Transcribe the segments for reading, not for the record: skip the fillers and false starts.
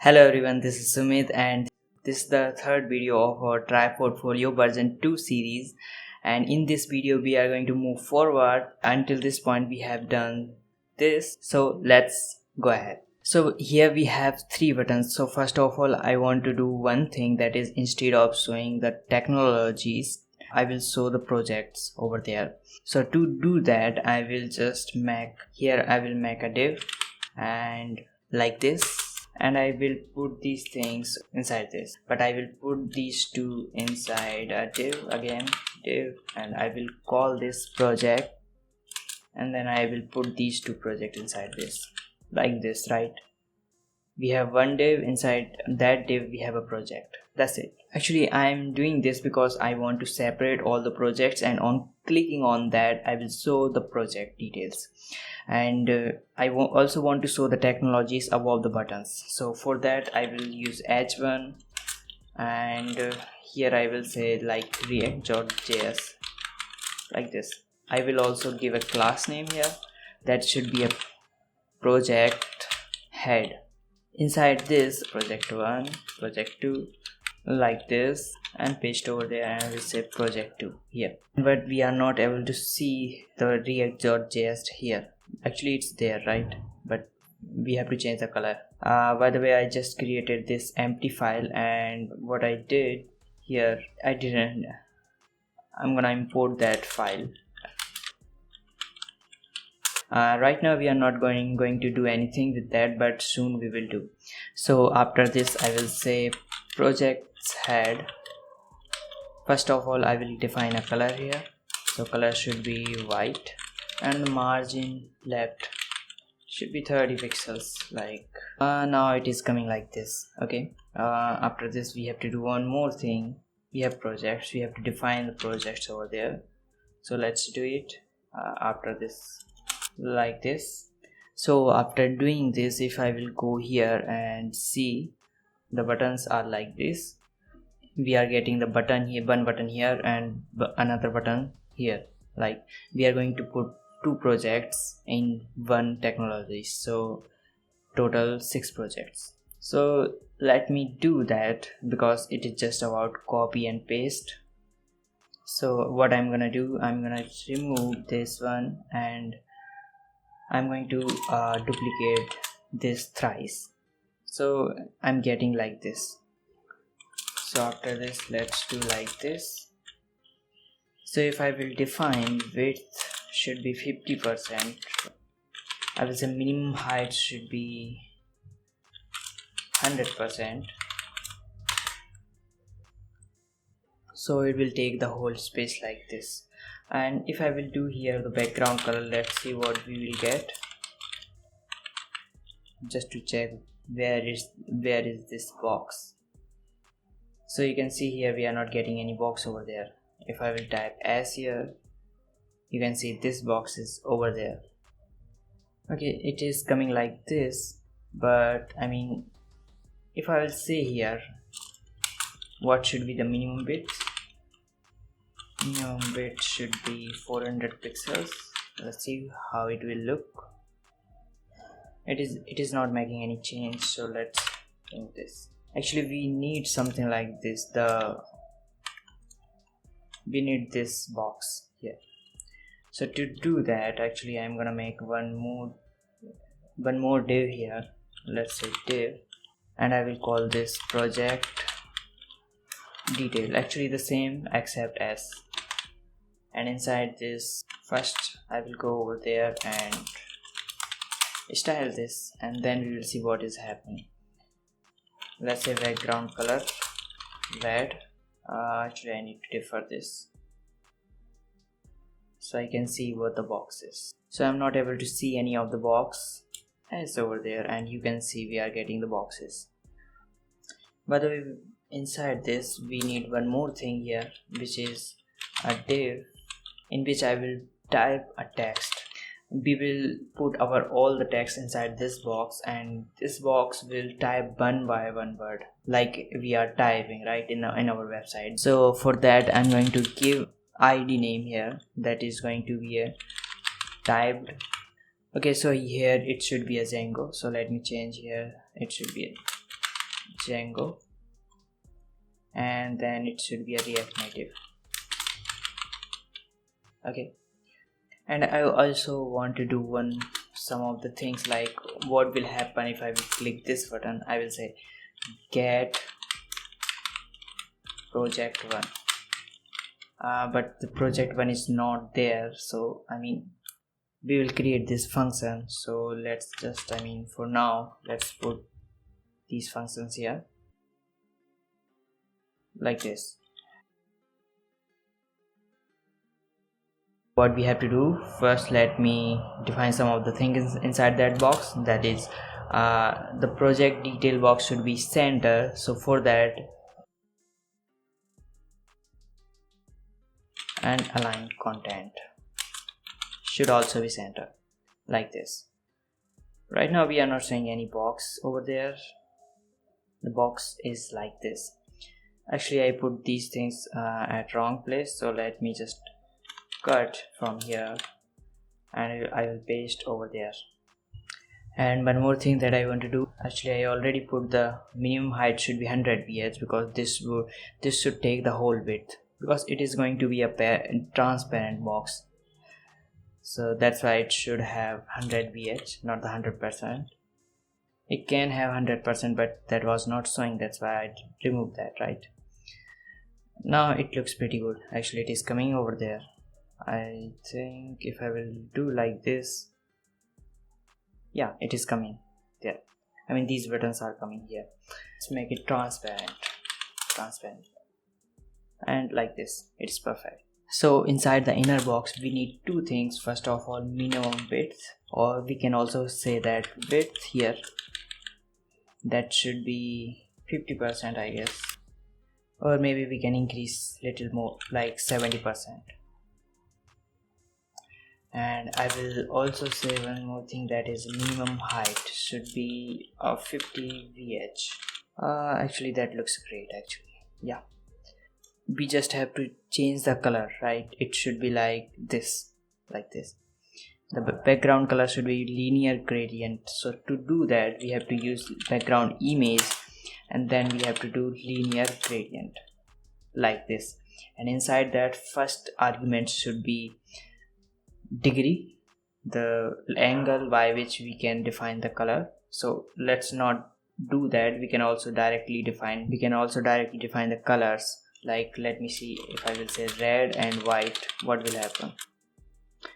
Hello everyone, this is Sumit and this is the third video of our Try Portfolio version 2 series, and in this video we are going to move forward. Until this point we have done this, so let's go ahead. So here we have three buttons. So first of all I want to do one thing, that is instead of showing the technologies I will show the projects over there. So to do that I will just make a div and like this, and I will put these things inside this, but I will put these two inside a div, again div, and I will call this project, and then I will put these two projects inside this, like this, right? We have one div, inside that div we have a project. That's it. Actually I'm doing this because I want to separate all the projects, and on clicking on that I will show the project details, and I also want to show the technologies above the buttons. So for that I will use h1, and here I will say like react.js, like this. I will also give a class name here, that should be a project head. Inside this, project 1, project 2, like this, and paste over there, and I will say project 2 here. But we are not able to see the react.js here. Actually it's there, right? But we have to change the color. By the way, I just created this empty file, and what I did here, I'm gonna import that file. Right now we are not going to do anything with that, but soon we will do. So after this I will say projects head. First of all I will define a color here, so color should be white, and the margin left should be 30 pixels, like now it is coming like this. Okay, after this we have to do one more thing. We have projects, we have to define the projects over there, so let's do it. After this, like this. So after doing this, if I will go here and see, the buttons are like this. We are getting the button here, one button here, and another button here. Like we are going to put two projects in one technology, so total 6 projects. So let me do that, because it is just about copy and paste. So what I'm gonna do, I'm gonna remove this one, and I'm going to duplicate this thrice, so I'm getting like this. So after this, let's do like this. So if I will define width should be 50%, I will say minimum height should be 100%, so it will take the whole space like this. And if I will do here the background color, let's see what we will get, just to check where is this box. So you can see here we are not getting any box over there. If I will type s here, you can see this box is over there. Okay, it is coming like this, but I mean, if I will say here what should be the minimum width, minimum width should be 400 pixels. Let's see how it will look. It is not making any change, so let's do this. Actually we need something like this, we need this box here. So to do that, actually I'm gonna make one more div here. Let's say div, and I will call this project detail, actually the same except s. And inside this, first I will go over there and style this, and then we will see what is happening. Let's say background color red. Actually I need to defer this so I can see what the box is. So I'm not able to see any of the box, and it's over there, and you can see we are getting the boxes. By the way, inside this we need one more thing here, which is a div in which I will type a text. We will put all the text inside this box, and this box will type one by one word, like we are typing right in our website. So for that I'm going to give id name here, that is going to be a typed. Okay, so here it should be a Django, so let me change here, it should be a Django, and then it should be a React Native. Okay, and I also want to do some of the things, like what will happen if I will click this button. I will say get project one, but the project one is not there, so we will create this function. So let's just for now let's put these functions here like this. What we have to do first, let me define some of the things inside that box. That is, the project detail box should be center, so for that, and align content should also be center like this. Right now we are not showing any box over there. The box is like this. Actually, I put these things at wrong place, so let me just cut from here and I will paste over there. And one more thing that I want to do, actually I already put the minimum height should be 100 px, because this should take the whole width, because it is going to be a transparent box. So that's why it should have 100 bh, not the 100%. It can have 100%, but that was not showing, that's why I removed that. Right now it looks pretty good. Actually, it is coming over there. I think if I will do like this, yeah, it is coming there. These buttons are coming here. Let's make it transparent, and like this, it's perfect. So inside the inner box we need two things. First of all, minimum width, or we can also say that width here, that should be 50%, I guess, or maybe we can increase little more, like 70%. And I will also say one more thing, that is minimum height should be 50 vh. Actually that looks great. Actually, yeah, we just have to change the color, right? It should be like this. The background color should be linear gradient. So to do that, we have to use background image, and then we have to do linear gradient like this. And inside that, first argument should be degree, the angle by which we can define the color. So let's not do that. We can also directly define the colors. Like, let me see, if I will say red and white, what will happen?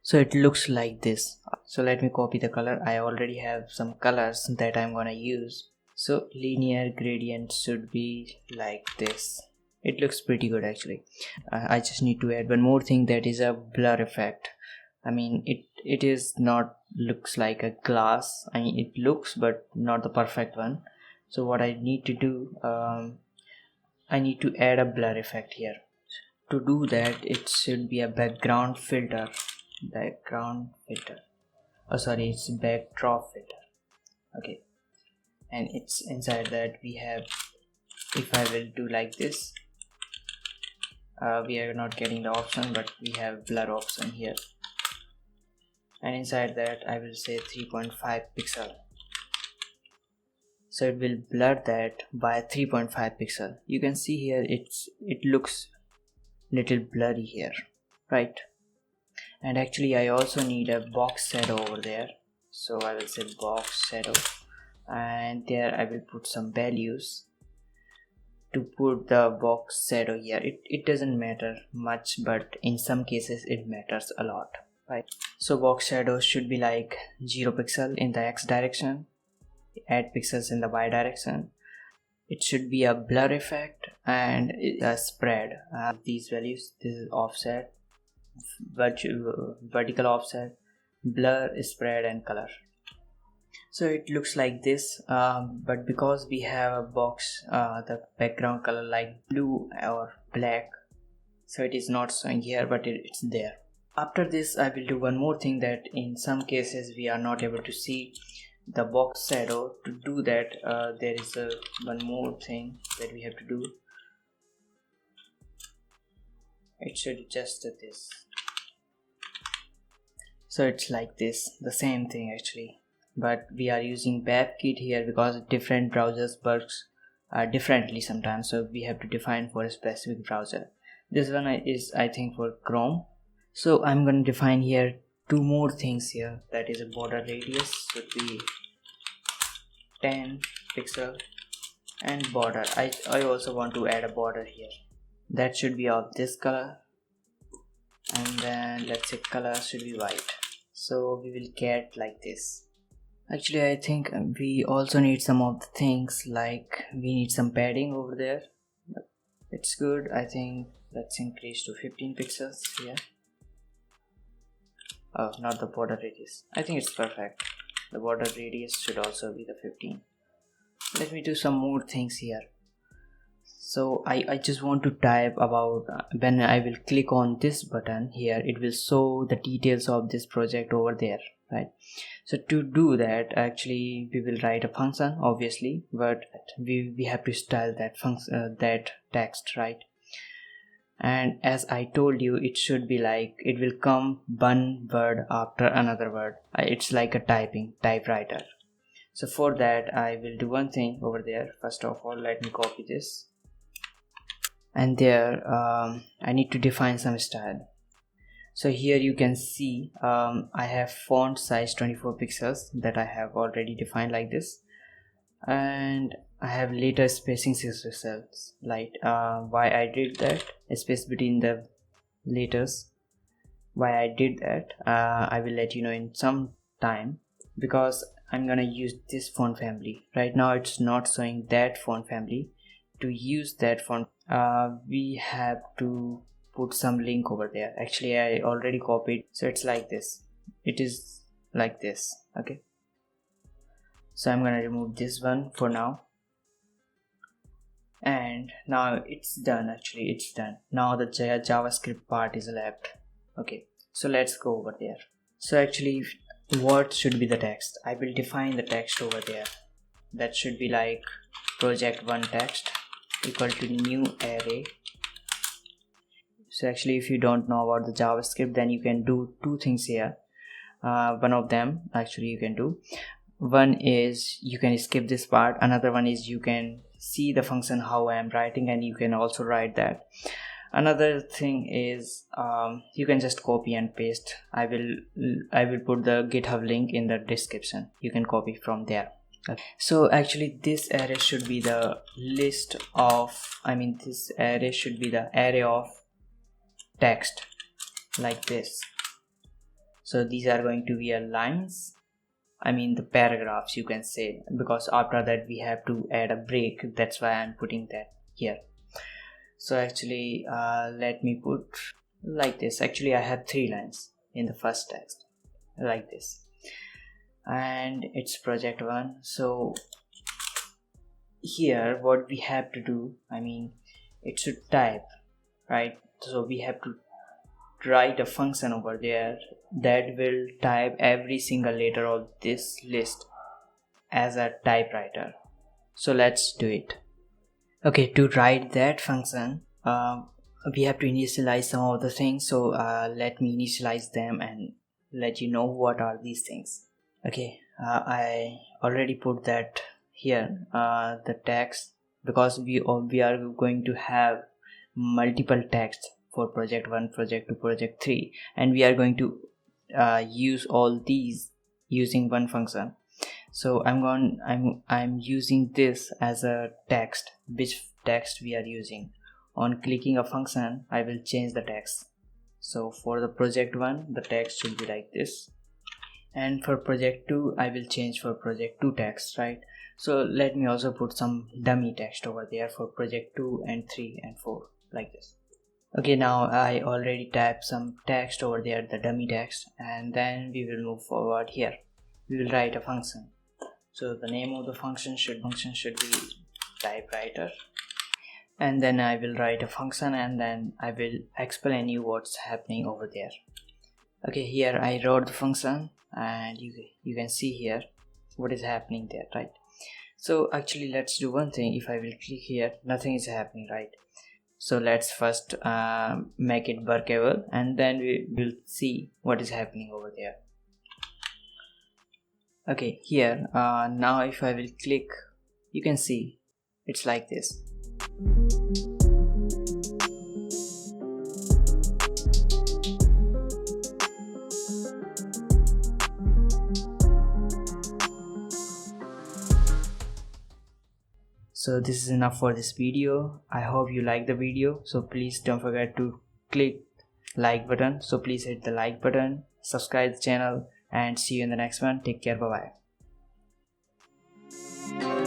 So it looks like this. So let me copy the color. I already have some colors that I'm gonna use. So linear gradient should be like this. It looks pretty good. Actually, I just need to add one more thing, that is a blur effect. It is not looks like a glass. It looks, but not the perfect one. So what I need to do, I need to add a blur effect here. To do that, it should be a background filter. It's backdrop filter. Okay, and it's inside that we have, if I will do like this, we are not getting the option, but we have blur option here, and inside that I will say 3.5 pixel. So it will blur that by 3.5 pixel. You can see here it looks little blurry here, right? And actually I also need a box shadow over there. So I will say box shadow, and there I will put some values to put the box shadow here. It doesn't matter much, but in some cases it matters a lot, right? So box shadow should be like 0 pixel in the x direction, 8 pixels in the y direction. It should be a blur effect and a spread. These values, this is offset, vertical offset, blur, spread, and color. So it looks like this, but because we have a box, the background color like blue or black, so it is not showing here, but it's there. After this I will do one more thing, that in some cases we are not able to see the box shadow. To do that, there is one more thing that we have to do. It should just this. So it's like this, the same thing actually, but we are using WebKit here because different browsers works differently sometimes, so we have to define for a specific browser. This one is I think for Chrome. So I'm going to define here two more things here, that is a border radius should be 10 pixel and border. I also want to add a border here that should be of this color, and then let's say color should be white. So we will get like this. Actually I think we also need some of the things, like we need some padding over there. It's good. I think let's increase to 15 pixels here. Oh, not the border radius. I think it's perfect. The border radius should also be the 15. Let me do some more things here. So I just want to type about when I will click on this button here, it will show the details of this project over there, right? So to do that, actually we will write a function obviously, but we have to style that function, that text, right? And as I told you, it should be like it will come one word after another word. It's like a typewriter. So for that I will do one thing over there. First of all, let me copy this, and there I need to define some style. So here you can see I have font size 24 pixels that I have already defined like this, and I have later spacing 6 pixels. Like why I did that, space between the letters, why I did that, I will let you know in some time, because I'm gonna use this font family. Right now it's not showing that font family. To use that font we have to put some link over there. Actually I already copied, so it's like this. It is like this. Okay, so I'm gonna remove this one for now, and now it's done. Actually it's done. Now the JavaScript part is left. Okay, so let's go over there. So actually what should be the text? I will define the text over there. That should be like project1 text equal to new array. So actually if you don't know about the JavaScript, then you can do two things here. One of them actually you can do, one is you can skip this part, another one is you can see the function how I am writing, and you can also write that. Another thing is you can just copy and paste. I will put the GitHub link in the description. You can copy from there. Okay. So actually this array should be the list of, this array should be the array of text like this. So these are going to be a lines, the paragraphs you can say, because after that we have to add a break. That's why I'm putting that here. So actually let me put like this. Actually I have 3 lines in the first text like this, and it's project1. So here what we have to do, it should type, right? So we have to write a function over there that will type every single letter of this list as a typewriter. So let's do it. Okay, to write that function we have to initialize some of the things. So let me initialize them and let you know what are these things. Okay, I already put that here, the text, because we are going to have multiple texts for project 1, project 2, project 3, and we are going to use all these using one function. So I'm using this as a text. Which text we are using? On clicking a function I will change the text. So for the project 1 the text should be like this, and for project 2 I will change for project 2 text, right? So let me also put some dummy text over there for project 2 and 3 and 4 like this. Okay, now I already typed some text over there, the dummy text, and then we will move forward. Here we will write a function. So the name of the function should be typewriter, and then I will write a function, and then I will explain you what's happening over there. Okay, here I wrote the function, and you can see here what is happening there, right? So actually let's do one thing. If I will click here, nothing is happening, right? So let's first make it workable, and then we will see what is happening over there. Okay, here now if I will click, you can see It's like this. So this is enough for this video. I hope you like the video. So please don't forget to click like button. So please hit the like button, subscribe the channel, and see you in the next one. Take care. Bye bye.